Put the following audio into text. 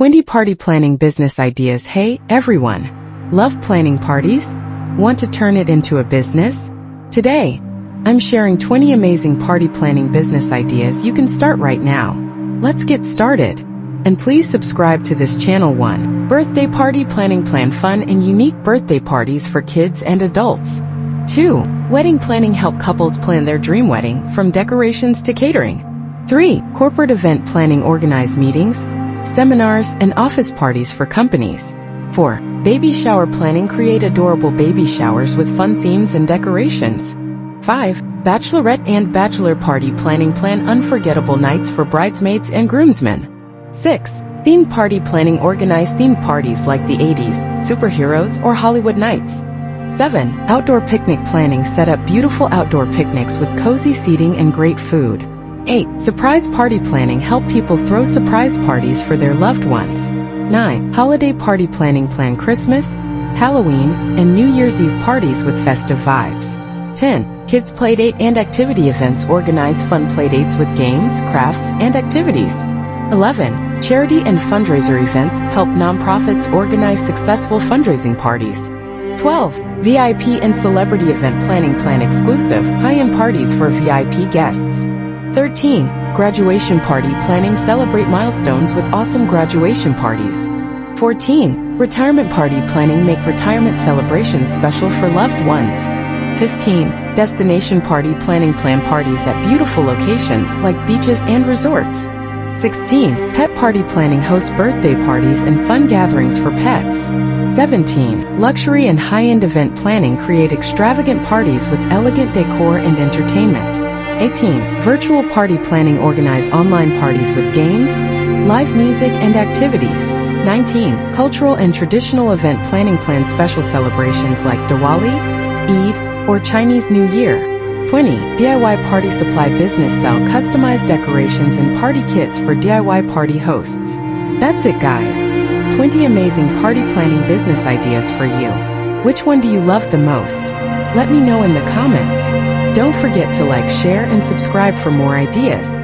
20 party planning business ideas. Hey, everyone! Love planning parties? Want to turn it into a business? Today, I'm sharing 20 amazing party planning business ideas you can start right now. Let's get started. And please subscribe to this channel. 1. Birthday party planning. Plan fun and unique birthday parties for kids and adults. 2. Wedding planning. Help couples plan their dream wedding, from decorations to catering. 3. Corporate event planning. Organize meetings, seminars, and office parties for companies. 4. Baby shower planning. Create adorable baby showers with fun themes and decorations. 5. Bachelorette and bachelor party planning. Plan unforgettable nights for bridesmaids and groomsmen. 6. Theme party planning. Organize themed parties like the 80s, superheroes, or Hollywood nights. 7. Outdoor picnic planning. Set up beautiful outdoor picnics with cozy seating and great food. 8. Surprise party planning. Help people throw surprise parties for their loved ones. 9. Holiday party planning. Plan Christmas, Halloween, and New Year's Eve parties with festive vibes. 10. Kids playdate and activity events. Organize fun playdates with games, crafts, and activities. 11. Charity and fundraiser events. Help nonprofits organize successful fundraising parties. 12. VIP and celebrity event planning. Plan exclusive, high-end parties for VIP guests. 13. Graduation party planning. Celebrate milestones with awesome graduation parties. 14. Retirement party planning. Make retirement celebrations special for loved ones. 15. Destination party planning. Plan parties at beautiful locations like beaches and resorts. 16. Pet party planning. Host birthday parties and fun gatherings for pets. 17. Luxury and high-end event planning. Create extravagant parties with elegant decor and entertainment. 18. Virtual party planning. Organize online parties with games, live music, and activities. 19. Cultural and traditional event planning. Plan special celebrations like Diwali, Eid, or Chinese New Year. 20. DIY party supply business. Sell customized decorations and party kits for DIY party hosts. That's it, guys. 20 amazing party planning business ideas for you. Which one do you love the most? Let me know in the comments. Don't forget to like, share, and subscribe for more ideas.